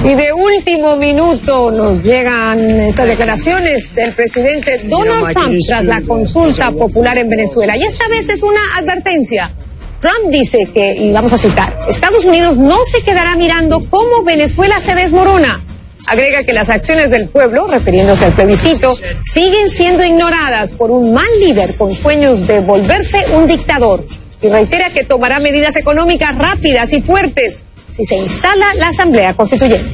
Y de último minuto nos llegan estas declaraciones del presidente Donald Trump tras la consulta popular en Venezuela. Y esta vez es una advertencia. Trump dice que, y vamos a citar, Estados Unidos no se quedará mirando cómo Venezuela se desmorona. Agrega que las acciones del pueblo, refiriéndose al plebiscito, siguen siendo ignoradas por un mal líder con sueños de volverse un dictador. Y reitera que tomará medidas económicas rápidas y fuertes si se instala la Asamblea Constituyente.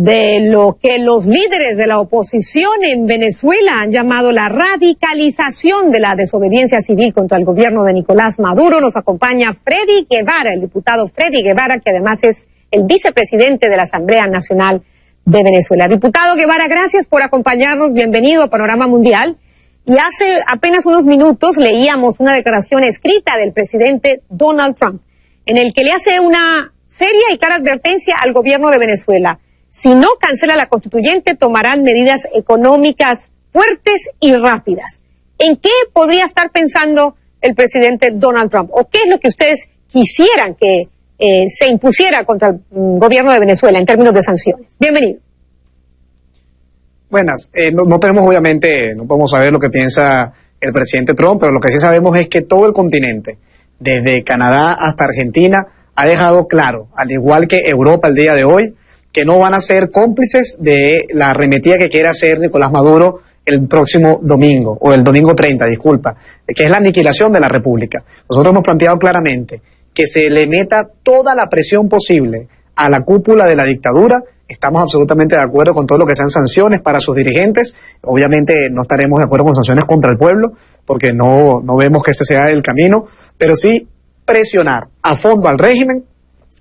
De lo que los líderes de la oposición en Venezuela han llamado la radicalización de la desobediencia civil contra el gobierno de Nicolás Maduro, nos acompaña Freddy Guevara, el diputado Freddy Guevara, que además es el vicepresidente de la Asamblea Nacional de Venezuela. Diputado Guevara, gracias por acompañarnos, bienvenido a Panorama Mundial. Y hace apenas unos minutos leíamos una declaración escrita del presidente Donald Trump, en el que le hace una seria y clara advertencia al gobierno de Venezuela. Si no cancela la constituyente, tomarán medidas económicas fuertes y rápidas. ¿En qué podría estar pensando el presidente Donald Trump? ¿O qué es lo que ustedes quisieran que se impusiera contra el gobierno de Venezuela en términos de sanciones? Bienvenido. Buenas. No tenemos, obviamente, no podemos saber lo que piensa el presidente Trump, pero lo que sí sabemos es que todo el continente, desde Canadá hasta Argentina, ha dejado claro, al igual que Europa el día de hoy, que no van a ser cómplices de la arremetida que quiere hacer Nicolás Maduro el próximo domingo, o el domingo 30, disculpa, que es la aniquilación de la República. Nosotros hemos planteado claramente que se le meta toda la presión posible a la cúpula de la dictadura. Estamos absolutamente de acuerdo con todo lo que sean sanciones para sus dirigentes. Obviamente no estaremos de acuerdo con sanciones contra el pueblo, porque no vemos que ese sea el camino, pero sí presionar a fondo al régimen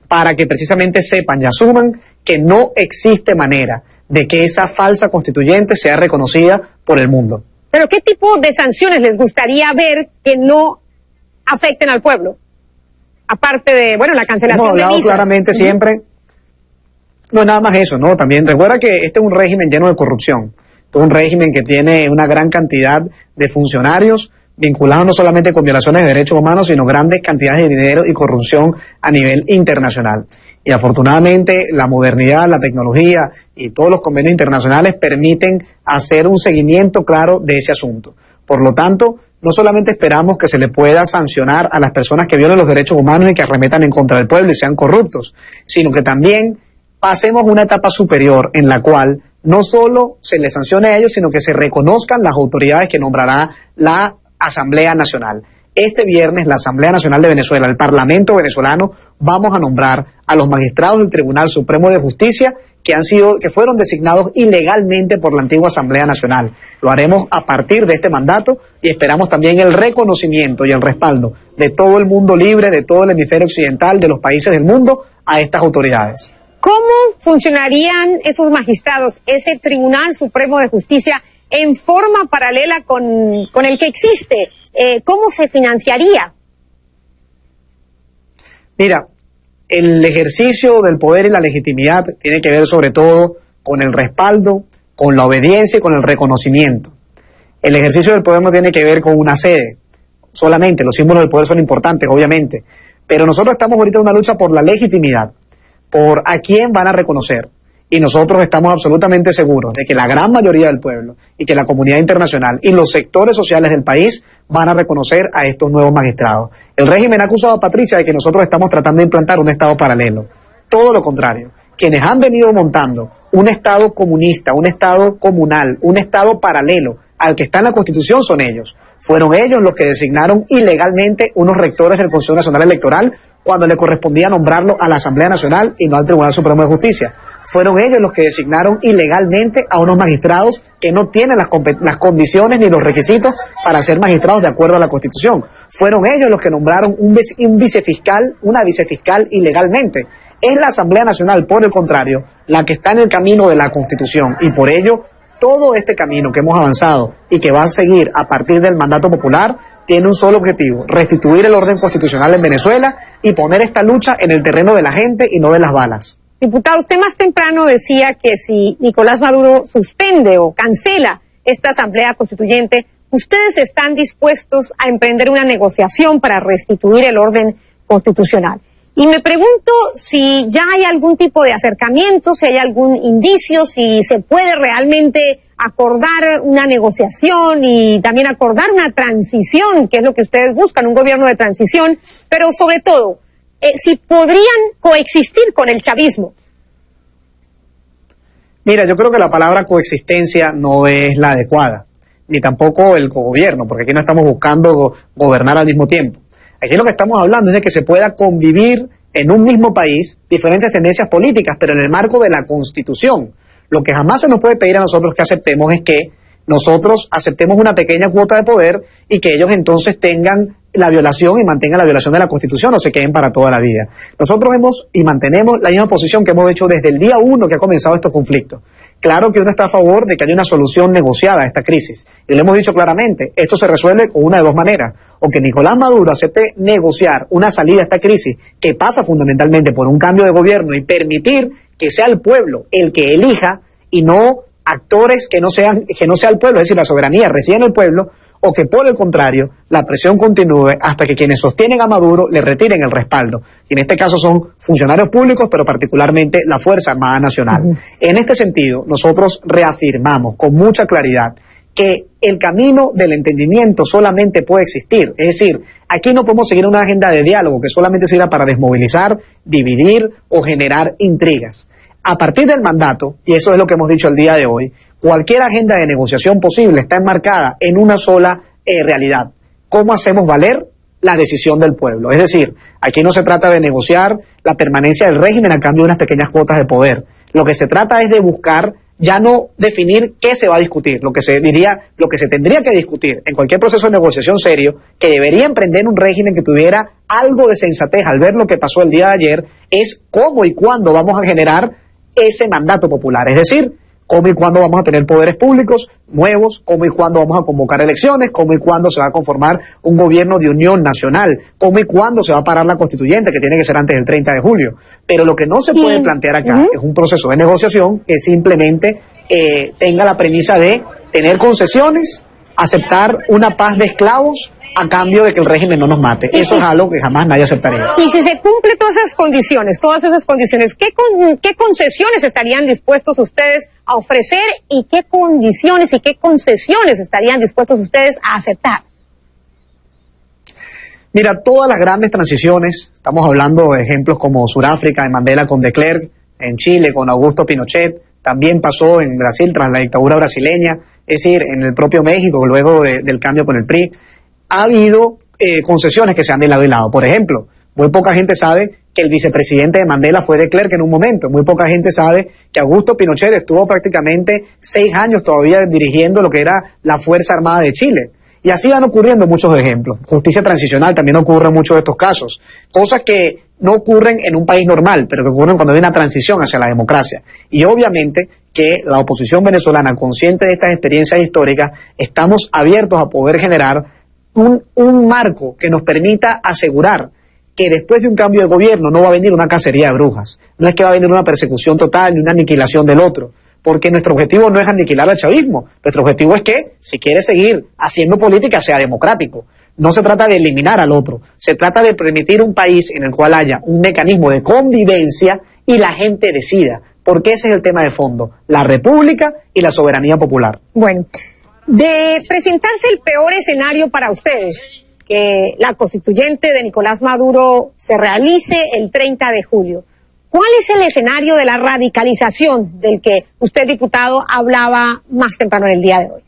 para que precisamente sepan y asuman que no existe manera de que esa falsa constituyente sea reconocida por el mundo. Pero ¿qué tipo de sanciones les gustaría ver que no afecten al pueblo? Aparte de, bueno, la cancelación de visas. Hemos hablado claramente siempre. No, nada más eso, ¿no? También recuerda que este es un régimen lleno de corrupción. Este es un régimen que tiene una gran cantidad de funcionarios vinculados no solamente con violaciones de derechos humanos, sino grandes cantidades de dinero y corrupción a nivel internacional. Y afortunadamente la modernidad, la tecnología y todos los convenios internacionales permiten hacer un seguimiento claro de ese asunto. Por lo tanto, no solamente esperamos que se le pueda sancionar a las personas que violen los derechos humanos y que arremetan en contra del pueblo y sean corruptos, sino que también pasemos una etapa superior en la cual no solo se les sancione a ellos, sino que se reconozcan las autoridades que nombrará la Asamblea Nacional. Este viernes la Asamblea Nacional de Venezuela, el Parlamento venezolano, vamos a nombrar a los magistrados del Tribunal Supremo de Justicia que fueron designados ilegalmente por la antigua Asamblea Nacional. Lo haremos a partir de este mandato y esperamos también el reconocimiento y el respaldo de todo el mundo libre, de todo el hemisferio occidental, de los países del mundo, a estas autoridades. ¿Cómo funcionarían esos magistrados, ese Tribunal Supremo de Justicia, en forma paralela con el que existe? ¿Cómo se financiaría? Mira, el ejercicio del poder y la legitimidad tiene que ver sobre todo con el respaldo, con la obediencia y con el reconocimiento. El ejercicio del poder no tiene que ver con una sede. Solamente los símbolos del poder son importantes, obviamente. Pero nosotros estamos ahorita en una lucha por la legitimidad, por a quién van a reconocer. Y nosotros estamos absolutamente seguros de que la gran mayoría del pueblo y que la comunidad internacional y los sectores sociales del país van a reconocer a estos nuevos magistrados. El régimen ha acusado a Patricia de que nosotros estamos tratando de implantar un Estado paralelo. Todo lo contrario. Quienes han venido montando un Estado comunista, un Estado comunal, un Estado paralelo al que está en la Constitución son ellos. Fueron ellos los que designaron ilegalmente unos rectores del Consejo Nacional Electoral cuando le correspondía nombrarlo a la Asamblea Nacional y no al Tribunal Supremo de Justicia. Fueron ellos los que designaron ilegalmente a unos magistrados que no tienen las condiciones ni los requisitos para ser magistrados de acuerdo a la Constitución. Fueron ellos los que nombraron una vicefiscal ilegalmente. Es la Asamblea Nacional, por el contrario, la que está en el camino de la Constitución, y por ello todo este camino que hemos avanzado y que va a seguir a partir del mandato popular tiene un solo objetivo: restituir el orden constitucional en Venezuela y poner esta lucha en el terreno de la gente y no de las balas. Diputado, usted más temprano decía que si Nicolás Maduro suspende o cancela esta Asamblea Constituyente, ustedes están dispuestos a emprender una negociación para restituir el orden constitucional. Y me pregunto si ya hay algún tipo de acercamiento, si hay algún indicio, si se puede realmente acordar una negociación y también acordar una transición, que es lo que ustedes buscan, un gobierno de transición, pero sobre todo, si podrían coexistir con el chavismo. Mira, yo creo que la palabra coexistencia no es la adecuada, ni tampoco el cogobierno, porque aquí no estamos buscando gobernar al mismo tiempo. Aquí lo que estamos hablando es de que se pueda convivir en un mismo país diferentes tendencias políticas, pero en el marco de la Constitución. Lo que jamás se nos puede pedir a nosotros que aceptemos es que nosotros aceptemos una pequeña cuota de poder y que ellos entonces tengan la violación y mantengan la violación de la Constitución o se queden para toda la vida. Nosotros hemos y mantenemos la misma posición que hemos hecho desde el día 1 que ha comenzado estos conflictos. Claro que uno está a favor de que haya una solución negociada a esta crisis. Y lo hemos dicho claramente, esto se resuelve con una de dos maneras. O que Nicolás Maduro acepte negociar una salida a esta crisis que pasa fundamentalmente por un cambio de gobierno y permitir que sea el pueblo el que elija y no actores que no sea el pueblo, es decir, la soberanía reside en el pueblo, o que por el contrario la presión continúe hasta que quienes sostienen a Maduro le retiren el respaldo. Y en este caso son funcionarios públicos, pero particularmente la Fuerza Armada Nacional. En este sentido, nosotros reafirmamos con mucha claridad que el camino del entendimiento solamente puede existir. Es decir, aquí no podemos seguir una agenda de diálogo que solamente sirva para desmovilizar, dividir o generar intrigas. A partir del mandato, y eso es lo que hemos dicho el día de hoy, cualquier agenda de negociación posible está enmarcada en una sola realidad. ¿Cómo hacemos valer la decisión del pueblo? Es decir, aquí no se trata de negociar la permanencia del régimen a cambio de unas pequeñas cuotas de poder. Lo que se trata es de buscar ya no definir qué se va a discutir, lo que se tendría que discutir en cualquier proceso de negociación serio, que debería emprender un régimen que tuviera algo de sensatez al ver lo que pasó el día de ayer, es cómo y cuándo vamos a generar ese mandato popular, es decir, cómo y cuándo vamos a tener poderes públicos nuevos, cómo y cuándo vamos a convocar elecciones, cómo y cuándo se va a conformar un gobierno de unión nacional, cómo y cuándo se va a parar la constituyente, que tiene que ser antes del 30 de julio. Pero lo que no se puede plantear acá es un proceso de negociación que simplemente tenga la premisa de tener concesiones, aceptar una paz de esclavos a cambio de que el régimen no nos mate. Eso es algo que jamás nadie aceptaría. Y si se cumplen todas esas condiciones, ¿qué concesiones estarían dispuestos ustedes a ofrecer y qué condiciones y qué concesiones estarían dispuestos ustedes a aceptar? Mira, todas las grandes transiciones, estamos hablando de ejemplos como Sudáfrica, en Mandela con de Klerk, en Chile con Augusto Pinochet, también pasó en Brasil tras la dictadura brasileña, es decir, en el propio México luego del cambio con el PRI. Ha habido concesiones que se han de lado y lado. Por ejemplo, muy poca gente sabe que el vicepresidente de Mandela fue de Klerk en un momento. Muy poca gente sabe que Augusto Pinochet estuvo prácticamente 6 años todavía dirigiendo lo que era la Fuerza Armada de Chile. Y así van ocurriendo muchos ejemplos. Justicia transicional también ocurre en muchos de estos casos. Cosas que no ocurren en un país normal, pero que ocurren cuando hay una transición hacia la democracia. Y obviamente que la oposición venezolana, consciente de estas experiencias históricas, estamos abiertos a poder generar un marco que nos permita asegurar que después de un cambio de gobierno no va a venir una cacería de brujas. No es que va a venir una persecución total ni una aniquilación del otro. Porque nuestro objetivo no es aniquilar al chavismo. Nuestro objetivo es que, si quiere seguir haciendo política, sea democrático. No se trata de eliminar al otro. Se trata de permitir un país en el cual haya un mecanismo de convivencia y la gente decida. Porque ese es el tema de fondo. La república y la soberanía popular. Bueno, de presentarse el peor escenario para ustedes, que la constituyente de Nicolás Maduro se realice el 30 de julio, ¿cuál es el escenario de la radicalización del que usted, diputado, hablaba más temprano en el día de hoy?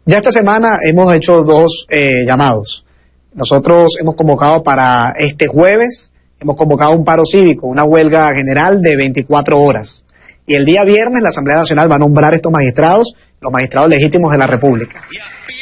Ya esta semana hemos hecho 2 llamados. Nosotros hemos convocado para este jueves, hemos convocado un paro cívico, una huelga general de 24 horas. Y el día viernes la Asamblea Nacional va a nombrar estos magistrados, los magistrados legítimos de la República.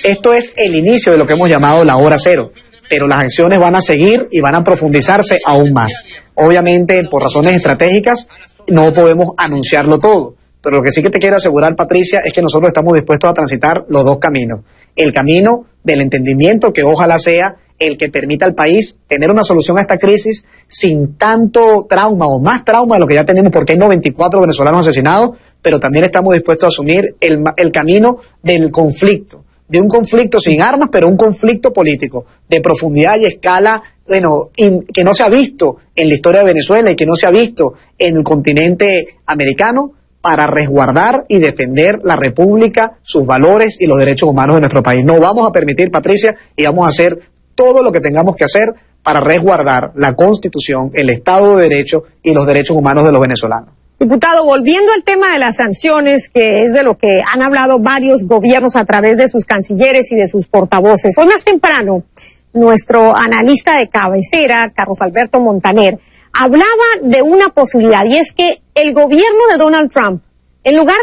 Esto es el inicio de lo que hemos llamado la hora cero. Pero las acciones van a seguir y van a profundizarse aún más. Obviamente, por razones estratégicas, no podemos anunciarlo todo. Pero lo que sí que te quiero asegurar, Patricia, es que nosotros estamos dispuestos a transitar los 2 caminos. El camino del entendimiento, que ojalá sea el que permita al país tener una solución a esta crisis sin tanto trauma o más trauma de lo que ya tenemos, porque hay 94 venezolanos asesinados, pero también estamos dispuestos a asumir el camino del conflicto. De un conflicto sin armas, pero un conflicto político, de profundidad y escala que no se ha visto en la historia de Venezuela y que no se ha visto en el continente americano para resguardar y defender la República, sus valores y los derechos humanos de nuestro país. No vamos a permitir, Patricia, y vamos a hacer todo lo que tengamos que hacer para resguardar la Constitución, el Estado de Derecho y los derechos humanos de los venezolanos. Diputado, volviendo al tema de las sanciones, que es de lo que han hablado varios gobiernos a través de sus cancilleres y de sus portavoces. Hoy más temprano, nuestro analista de cabecera, Carlos Alberto Montaner, hablaba de una posibilidad, y es que el gobierno de Donald Trump, en lugar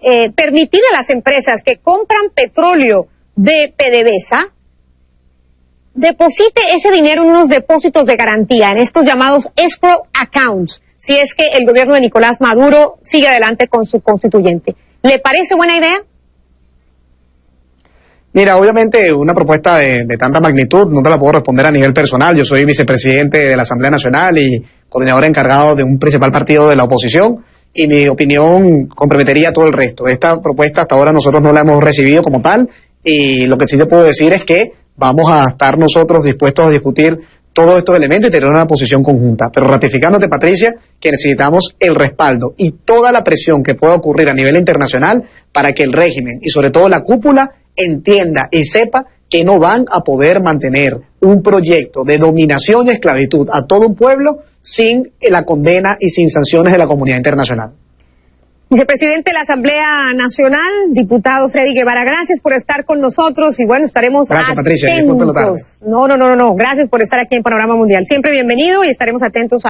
de permitir a las empresas que compran petróleo de PDVSA, deposite ese dinero en unos depósitos de garantía, en estos llamados escrow accounts, si es que el gobierno de Nicolás Maduro sigue adelante con su constituyente. ¿Le parece buena idea? Mira, obviamente una propuesta de tanta magnitud no te la puedo responder a nivel personal. Yo soy vicepresidente de la Asamblea Nacional y coordinador encargado de un principal partido de la oposición, y mi opinión comprometería a todo el resto. Esta propuesta hasta ahora nosotros no la hemos recibido como tal, y lo que sí te puedo decir es que vamos a estar nosotros dispuestos a discutir todos estos elementos y tener una posición conjunta. Pero ratificándote, Patricia, que necesitamos el respaldo y toda la presión que pueda ocurrir a nivel internacional para que el régimen y sobre todo la cúpula entienda y sepa que no van a poder mantener un proyecto de dominación y esclavitud a todo un pueblo sin la condena y sin sanciones de la comunidad internacional. Vicepresidente de la Asamblea Nacional, diputado Freddy Guevara, gracias por estar con nosotros y bueno, estaremos Gracias, atentos. Patricia, disculpe lo tarde. No, gracias por estar aquí en Panorama Mundial. Siempre bienvenido y estaremos atentos a